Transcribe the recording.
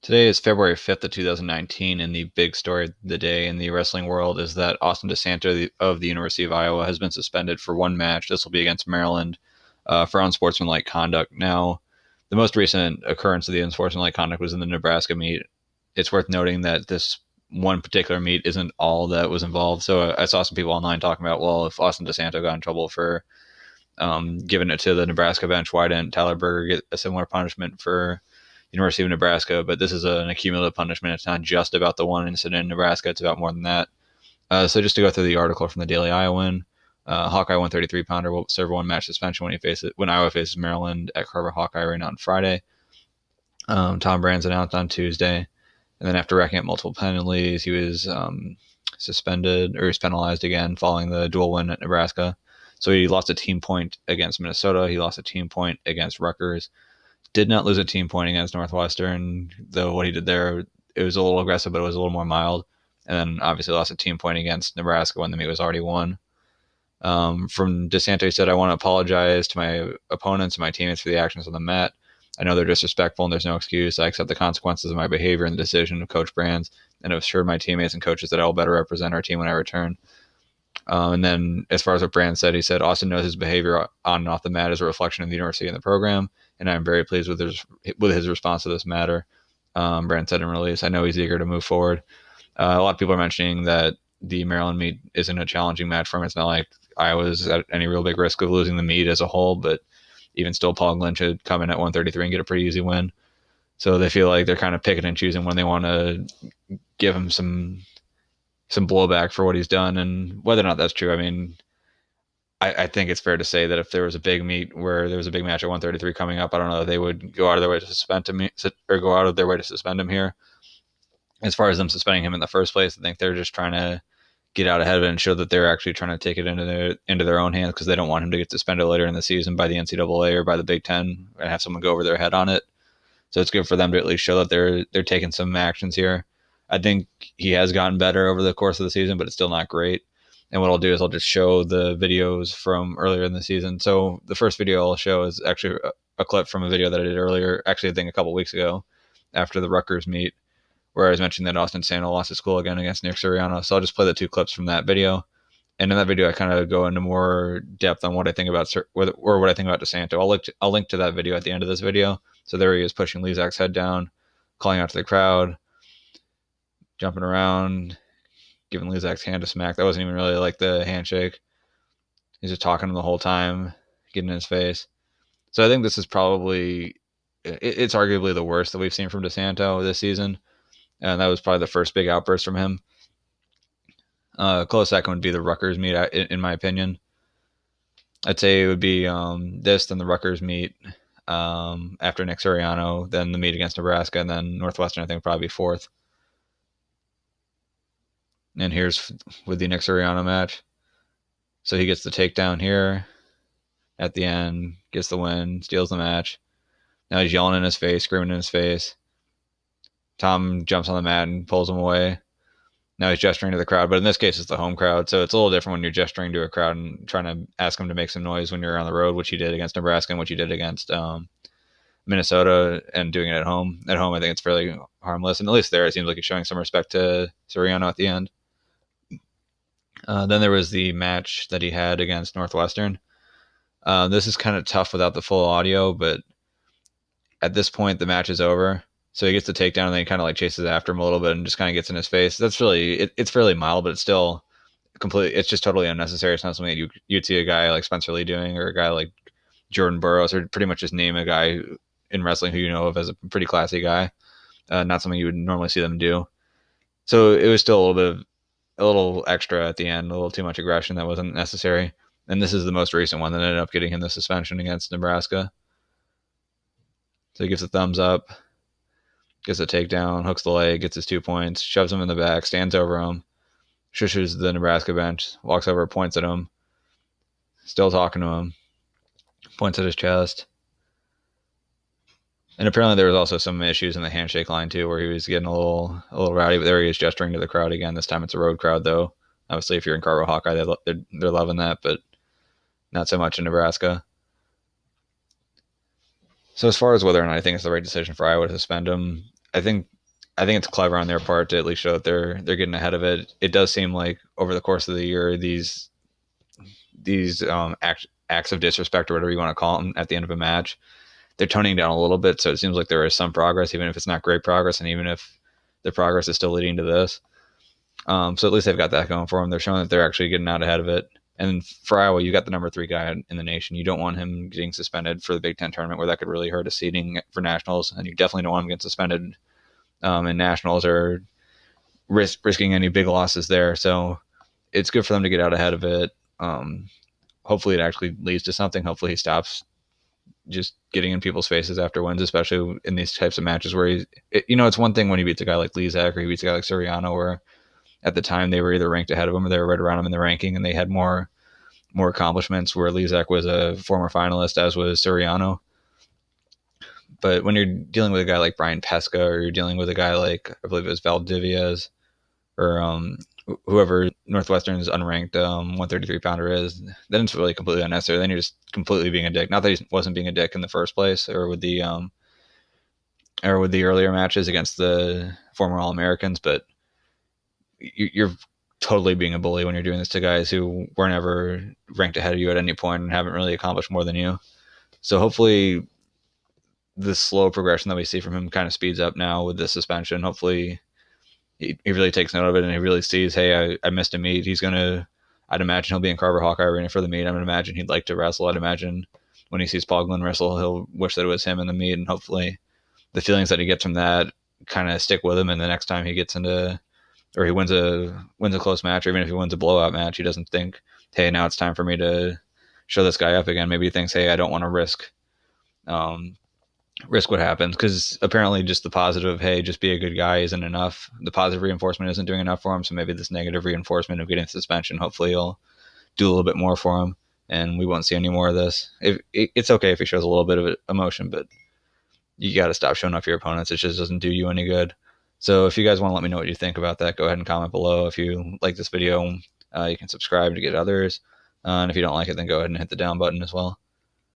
Today is February 5th of 2019, and the big story of the day in the wrestling world is that Austin Desanto of the University of Iowa has been suspended for one match. This will be against Maryland for unsportsmanlike conduct. Now, the most recent occurrence of the unsportsmanlike conduct was in the Nebraska meet. It's worth noting that this one particular meet isn't all that was involved. So I saw some people online talking about, well, if Austin Desanto got in trouble for giving it to the Nebraska bench, why didn't Tyler Berger get a similar punishment for University of Nebraska? But this is an accumulative punishment. It's not just about the one incident in Nebraska. It's about more than that. So just to go through the article from the Daily Iowan, Hawkeye 133 pounder will serve one match suspension when Iowa faces Maryland at Carver Hawkeye Arena on Friday. Tom Brands announced on Tuesday, and then after racking up multiple penalties, he was suspended or he was penalized again following the dual win at Nebraska. So he lost a team point against Minnesota. He lost a team point against Rutgers. Did not lose a team point against Northwestern, though what he did there, it was a little aggressive, but it was a little more mild. And then obviously lost a team point against Nebraska when the meet was already won. From DeSanto, he said, I want to apologize to my opponents and my teammates for the actions on the mat. I know they're disrespectful and there's no excuse. I accept the consequences of my behavior and the decision of Coach Brands, and have assured my teammates and coaches that I will better represent our team when I return. And then, as far as what Brand said, he said, Austin knows his behavior on and off the mat is a reflection of the university and the program, and I'm very pleased with his response to this matter. Brand said in release, I know he's eager to move forward. A lot of people are mentioning that the Maryland meet isn't a challenging match for him. It's not like Iowa's at any real big risk of losing the meet as a whole, but even still, Paul Glenn should come in at 133 and get a pretty easy win. So they feel like they're kind of picking and choosing when they want to give him some blowback for what he's done, and whether or not that's true, I mean, I think it's fair to say that if there was a big meet where there was a big match at 133 coming up, I don't know if they would go out of their way to suspend him or go out of their way to suspend him here. As far as them suspending him in the first place, I think they're just trying to get out ahead of it and show that they're actually trying to take it into their own hands because they don't want him to get suspended later in the season by the NCAA or by the Big Ten and have someone go over their head on it. So it's good for them to at least show that they're taking some actions here. I think he has gotten better over the course of the season, but it's still not great. And what I'll do is I'll just show the videos from earlier in the season. So the first video I'll show is actually a clip from a video that I did earlier, actually I think a couple weeks ago after the Rutgers meet, where I was mentioning that Austin Sandel lost his school again against Nick Suriano. So I'll just play the two clips from that video. And in that video, I kind of go into more depth on what I think about or what I think about DeSanto. I'll link to that video at the end of this video. So there he is pushing Lezak's head down, calling out to the crowd, jumping around, giving Lezak's hand a smack. That wasn't even really like the handshake. He's just talking to him the whole time, getting in his face. So I think this is probably, it's arguably the worst that we've seen from DeSanto this season. And that was probably the first big outburst from him. Close second would be the Rutgers meet, in my opinion. I'd say it would be this, then the Rutgers meet after Nick Suriano, then the meet against Nebraska, and then Northwestern, I think, would probably be fourth. And here's with the Nick Suriano match. So he gets the takedown here at the end, gets the win, steals the match. Now he's yelling in his face, screaming in his face. Tom jumps on the mat and pulls him away. Now he's gesturing to the crowd, but in this case, it's the home crowd. So it's a little different when you're gesturing to a crowd and trying to ask them to make some noise when you're on the road, which he did against Nebraska and which he did against Minnesota, and doing it at home. At home, I think it's fairly harmless. And at least there, it seems like he's showing some respect to Suriano at the end. Then there was the match that he had against Northwestern. This is kind of tough without the full audio, but at this point, the match is over. So he gets the takedown and then he kind of like chases after him a little bit and just kind of gets in his face. That's really, it's fairly mild, but it's still completely, it's just totally unnecessary. It's not something that you'd see a guy like Spencer Lee doing, or a guy like Jordan Burroughs, or pretty much just name a guy in wrestling who you know of as a pretty classy guy. Not something you would normally see them do. So it was still a little extra at the end, a little too much aggression that wasn't necessary. And this is the most recent one that ended up getting him the suspension against Nebraska. So he gives a thumbs up, gets a takedown, hooks the leg, gets his 2 points, shoves him in the back, stands over him, shushes the Nebraska bench, walks over, points at him, still talking to him, points at his chest. And apparently there was also some issues in the handshake line too, where he was getting a little rowdy. But there he is gesturing to the crowd again. This time it's a road crowd though. Obviously, if you're in Carver Hawkeye, they're loving that, but not so much in Nebraska. So as far as whether or not I think it's the right decision for Iowa to suspend him, I think I think it's clever on their part to at least show that they're getting ahead of it. It does seem like over the course of the year, these acts of disrespect or whatever you want to call them at the end of a match, they're toning down a little bit. So it seems like there is some progress, even if it's not great progress, and even if the progress is still leading to this. So at least they've got that going for them. They're showing that they're actually getting out ahead of it. And for Iowa, you got the number 3 guy in the nation. You don't want him getting suspended for the Big Ten tournament, where that could really hurt a seeding for nationals. And you definitely don't want him getting suspended in nationals or risking any big losses there. So it's good for them to get out ahead of it. Hopefully, it actually leads to something. Hopefully, he stops just getting in people's faces after wins, especially in these types of matches where it's one thing when he beats a guy like Lezak or he beats a guy like Suriano, where at the time they were either ranked ahead of him or they were right around him in the ranking, and they had more accomplishments. Where Lezak was a former finalist, as was Suriano. But when you're dealing with a guy like Brian Pesca, or you're dealing with a guy like, I believe it was Valdivia's, or whoever Northwestern's unranked 133 pounder is, then it's really completely unnecessary. Then you're just completely being a dick. Not that he wasn't being a dick in the first place, or with the earlier matches against the former All-Americans, but you're totally being a bully when you're doing this to guys who weren't ever ranked ahead of you at any point and haven't really accomplished more than you. So hopefully the slow progression that we see from him kind of speeds up now with the suspension. Hopefully he really takes note of it and he really sees, hey, I missed a meet. I'd imagine he'll be in Carver Hawkeye Arena for the meet. I'm going to imagine he'd like to wrestle. I'd imagine when he sees Paul Glenn wrestle, he'll wish that it was him in the meet, and hopefully the feelings that he gets from that kind of stick with him, and the next time he gets into, or he wins a close match, or even if he wins a blowout match, he doesn't think, hey, now it's time for me to show this guy up again. Maybe he thinks, hey, I don't want to risk what happens, because apparently just the positive, hey, just be a good guy, isn't enough. The positive reinforcement isn't doing enough for him, so maybe this negative reinforcement of getting suspension, hopefully he'll do a little bit more for him, and we won't see any more of this. It's okay if he shows a little bit of emotion, but you got to stop showing off your opponents. It just doesn't do you any good. So if you guys want to let me know what you think about that, go ahead and comment below. If you like this video, you can subscribe to get others. And if you don't like it, then go ahead and hit the down button as well.